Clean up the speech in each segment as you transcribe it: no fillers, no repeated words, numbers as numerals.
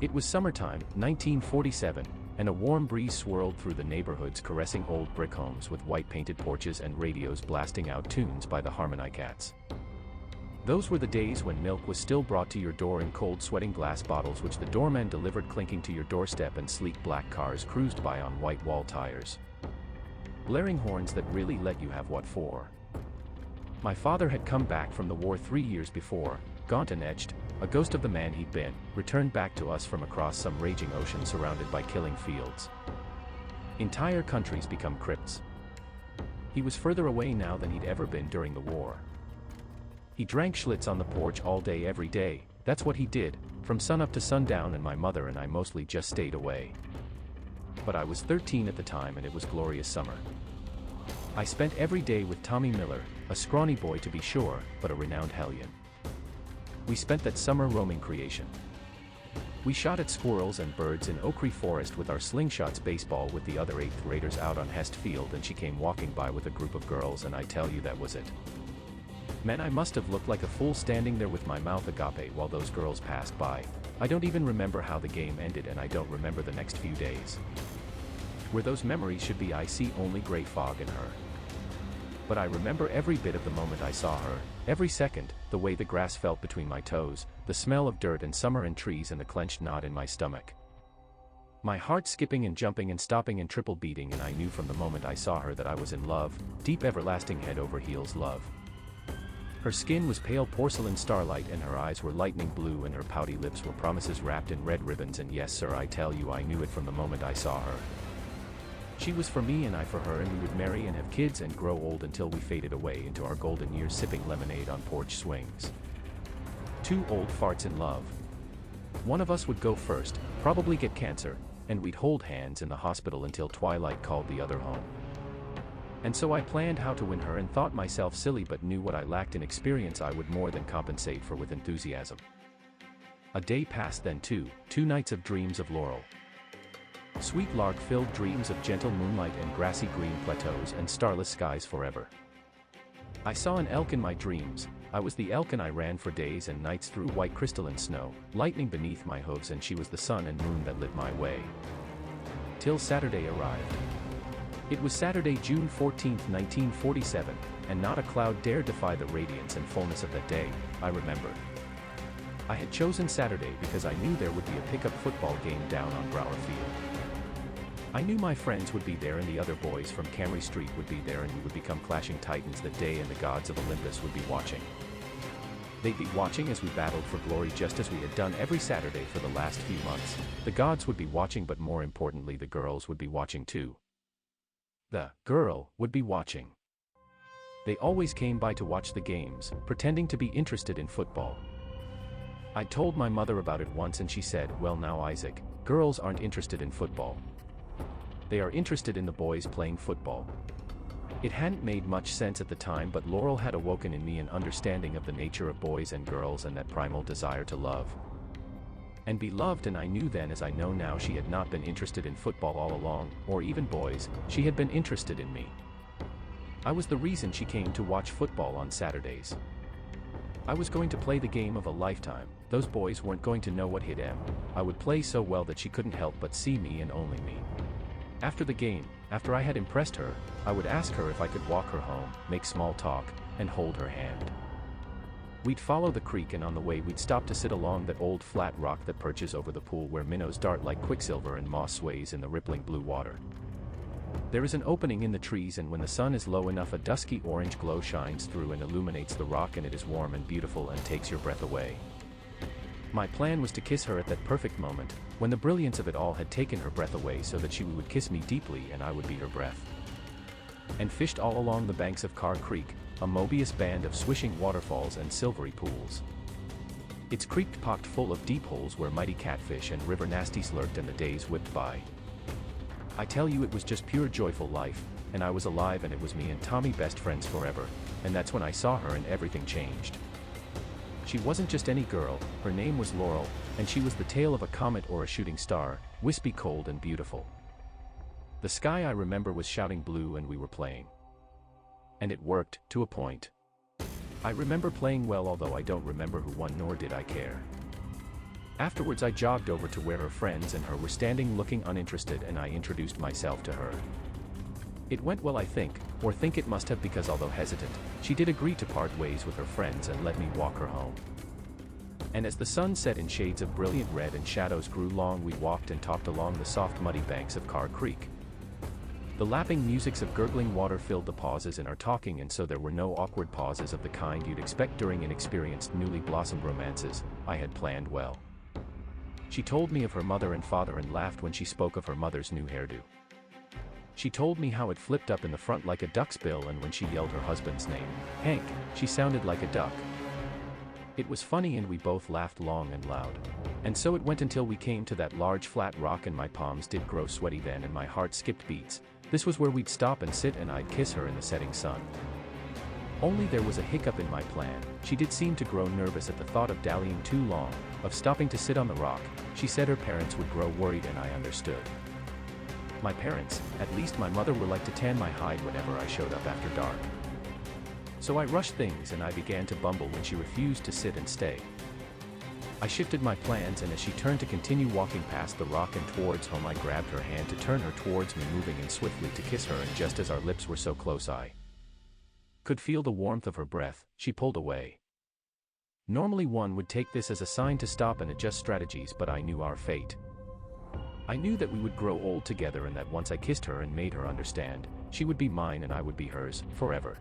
It was summertime, 1947, and a warm breeze swirled through the neighborhoods, caressing old brick homes with white-painted porches and radios blasting out tunes by the Harmony Cats. Those were the days when milk was still brought to your door in cold, sweating glass bottles which the doorman delivered clinking to your doorstep, and sleek black cars cruised by on white wall tires. Blaring horns that really let you have what for. My father had come back from the war 3 years before, gaunt and etched, a ghost of the man he'd been, returned back to us from across some raging ocean surrounded by killing fields. Entire countries become crypts. He was further away now than he'd ever been during the war. He drank Schlitz on the porch all day every day, that's what he did, from sunup to sundown, and my mother and I mostly just stayed away. But I was 13 at the time and it was glorious summer. I spent every day with Tommy Miller, a scrawny boy to be sure, but a renowned hellion. We spent that summer roaming creation. We shot at squirrels and birds in Oak Creek Forest with our slingshots, baseball with the other 8th graders out on Hest Field, and she came walking by with a group of girls, and I tell you that was it. Man, I must have looked like a fool standing there with my mouth agape while those girls passed by. I don't even remember how the game ended, and I don't remember the next few days. Where those memories should be, I see only gray fog in her. But I remember every bit of the moment I saw her, every second, the way the grass felt between my toes, the smell of dirt and summer and trees, and the clenched knot in my stomach. My heart skipping and jumping and stopping and triple beating, and I knew from the moment I saw her that I was in love, deep, everlasting, head over heels love. Her skin was pale porcelain starlight, and her eyes were lightning blue, and her pouty lips were promises wrapped in red ribbons, and yes sir, I tell you, I knew it from the moment I saw her. She was for me and I for her, and we would marry and have kids and grow old until we faded away into our golden years, sipping lemonade on porch swings. 2 old farts in love. One of us would go first, probably get cancer, and we'd hold hands in the hospital until twilight called the other home. And so I planned how to win her, and thought myself silly, but knew what I lacked in experience I would more than compensate for with enthusiasm. A day passed, then 2 nights of dreams of Laurel. Sweet lark-filled dreams of gentle moonlight and grassy green plateaus and starless skies forever. I saw an elk in my dreams. I was the elk, and I ran for days and nights through white crystalline snow, lightning beneath my hooves, and she was the sun and moon that lit my way. Till Saturday arrived. It was Saturday, June 14, 1947, and not a cloud dared defy the radiance and fullness of that day, I remember. I had chosen Saturday because I knew there would be a pickup football game down on Brower Field. I knew my friends would be there, and the other boys from Camry Street would be there, and we would become clashing titans that day, and the gods of Olympus would be watching. They'd be watching as we battled for glory, just as we had done every Saturday for the last few months. The gods would be watching, but more importantly, the girls would be watching too. The girl would be watching. They always came by to watch the games, pretending to be interested in football. I told my mother about it once, and she said, "Well now, Isaac, girls aren't interested in football. They are interested in the boys playing football." It hadn't made much sense at the time, but Laurel had awoken in me an understanding of the nature of boys and girls, and that primal desire to love and be loved, and I knew then as I know now she had not been interested in football all along, or even boys. She had been interested in me. I was the reason she came to watch football on Saturdays. I was going to play the game of a lifetime. Those boys weren't going to know what hit em. I would play so well that she couldn't help but see me and only me. After the game, after I had impressed her, I would ask her if I could walk her home, make small talk, and hold her hand. We'd follow the creek, and on the way we'd stop to sit along that old flat rock that perches over the pool, where minnows dart like quicksilver and moss sways in the rippling blue water. There is an opening in the trees, and when the sun is low enough, a dusky orange glow shines through and illuminates the rock, and it is warm and beautiful and takes your breath away. My plan was to kiss her at that perfect moment, when the brilliance of it all had taken her breath away, so that she would kiss me deeply and I would be her breath. And fished all along the banks of Carr Creek, a Mobius band of swishing waterfalls and silvery pools. Its creek pocked full of deep holes where mighty catfish and river nasties lurked, and the days whipped by. I tell you, it was just pure joyful life, and I was alive, and it was me and Tommy best friends forever, and that's when I saw her and everything changed. She wasn't just any girl, her name was Laurel, and she was the tail of a comet or a shooting star, wispy cold and beautiful. The sky, I remember, was shouting blue, and we were playing. And it worked, to a point. I remember playing well, although I don't remember who won, nor did I care. Afterwards I jogged over to where her friends and her were standing looking uninterested, and I introduced myself to her. It went well, I think, or think it must have, because although hesitant, she did agree to part ways with her friends and let me walk her home. And as the sun set in shades of brilliant red and shadows grew long, we walked and talked along the soft muddy banks of Carr Creek. The lapping musics of gurgling water filled the pauses in our talking, and so there were no awkward pauses of the kind you'd expect during inexperienced newly blossomed romances. I had planned well. She told me of her mother and father and laughed when she spoke of her mother's new hairdo. She told me how it flipped up in the front like a duck's bill, and when she yelled her husband's name, Hank, she sounded like a duck. It was funny and we both laughed long and loud. And so it went until we came to that large flat rock, and my palms did grow sweaty then and my heart skipped beats. This was where we'd stop and sit and I'd kiss her in the setting sun. Only there was a hiccup in my plan. She did seem to grow nervous at the thought of dallying too long, of stopping to sit on the rock. She said her parents would grow worried, and I understood. My parents, at least my mother, were like to tan my hide whenever I showed up after dark. So I rushed things and I began to bumble when she refused to sit and stay. I shifted my plans, and as she turned to continue walking past the rock and towards home, I grabbed her hand to turn her towards me, moving in swiftly to kiss her, and just as our lips were so close I could feel the warmth of her breath. She pulled away. Normally one would take this as a sign to stop and adjust strategies, but I knew our fate. I knew that we would grow old together, and that once I kissed her and made her understand, she would be mine and I would be hers, forever.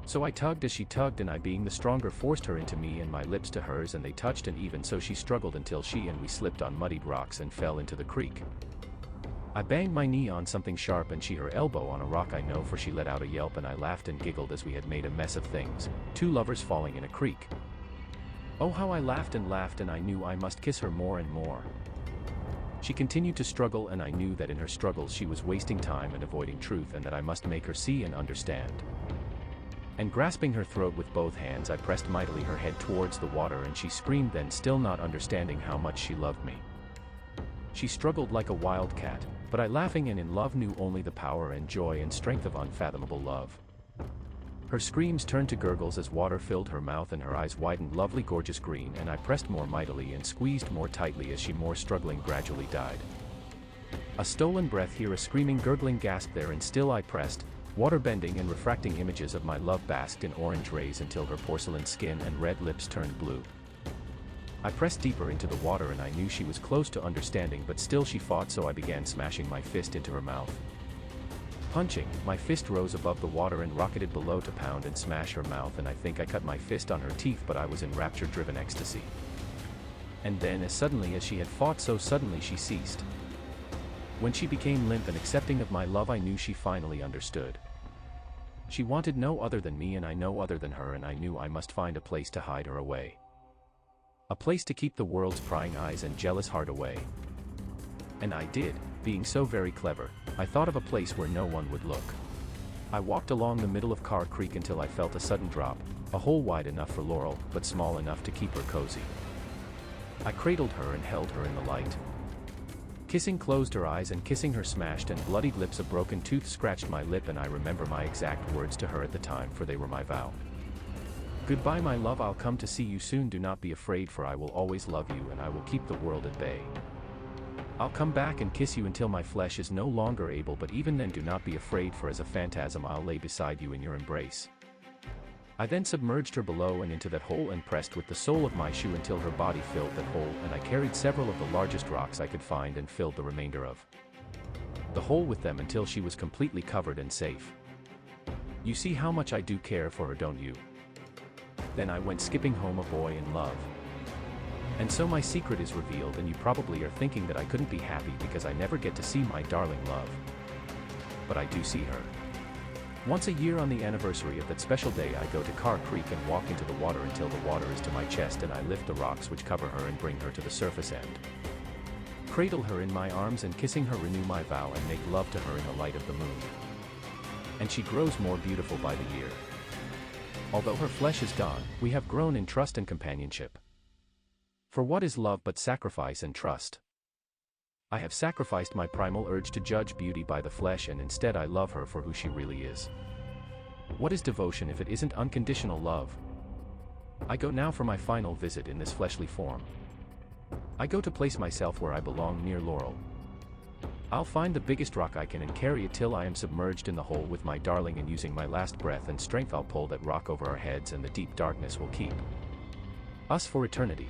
So I tugged as she tugged, and I, being the stronger, forced her into me and my lips to hers, and they touched, and even so she struggled until she and we slipped on muddied rocks and fell into the creek. I banged my knee on something sharp and she her elbow on a rock, I know, for she let out a yelp, and I laughed and giggled as we had made a mess of things, two lovers falling in a creek. Oh, how I laughed, and I knew I must kiss her more and more. She continued to struggle, and I knew that in her struggles she was wasting time and avoiding truth, and that I must make her see and understand. And grasping her throat with both hands, I pressed mightily her head towards the water, and she screamed then, still not understanding how much she loved me. She struggled like a wild cat, but I, laughing and in love, knew only the power and joy and strength of unfathomable love. Her screams turned to gurgles as water filled her mouth and her eyes widened lovely gorgeous green, and I pressed more mightily and squeezed more tightly as she, more struggling, gradually died. A stolen breath here, a screaming gurgling gasp there, and still I pressed. Water bending and refracting images of my love basked in orange rays until her porcelain skin and red lips turned blue. I pressed deeper into the water, and I knew she was close to understanding, but still she fought, so I began smashing my fist into her mouth. Punching, my fist rose above the water and rocketed below to pound and smash her mouth, and I think I cut my fist on her teeth, but I was in rapture-driven ecstasy. And then, as suddenly as she had fought, so suddenly she ceased. When she became limp and accepting of my love, I knew she finally understood. She wanted no other than me, and I no other than her, and I knew I must find a place to hide her away. A place to keep the world's prying eyes and jealous heart away. And I did, being so very clever. I thought of a place where no one would look. I walked along the middle of Carr Creek until I felt a sudden drop, a hole wide enough for Laurel, but small enough to keep her cozy. I cradled her and held her in the light. Kissing closed her eyes, and kissing her smashed and bloodied lips, a broken tooth scratched my lip, and I remember my exact words to her at the time, for they were my vow. Goodbye, my love, I'll come to see you soon, do not be afraid, for I will always love you and I will keep the world at bay. I'll come back and kiss you until my flesh is no longer able, but even then do not be afraid, for as a phantasm I'll lay beside you in your embrace. I then submerged her below and into that hole and pressed with the sole of my shoe until her body filled that hole, and I carried several of the largest rocks I could find and filled the remainder of the hole with them until she was completely covered and safe. You see how much I do care for her, don't you? Then I went skipping home, a boy in love. And so my secret is revealed, and you probably are thinking that I couldn't be happy because I never get to see my darling love. But I do see her. Once a year on the anniversary of that special day, I go to Carr Creek and walk into the water until the water is to my chest, and I lift the rocks which cover her and bring her to the surface end. Cradle her in my arms and kissing her renew my vow and make love to her in the light of the moon. And she grows more beautiful by the year. Although her flesh is gone, we have grown in trust and companionship. For what is love but sacrifice and trust? I have sacrificed my primal urge to judge beauty by the flesh, and instead I love her for who she really is. What is devotion if it isn't unconditional love? I go now for my final visit in this fleshly form. I go to place myself where I belong near Laurel. I'll find the biggest rock I can and carry it till I am submerged in the hole with my darling, and using my last breath and strength I'll pull that rock over our heads, and the deep darkness will keep us for eternity.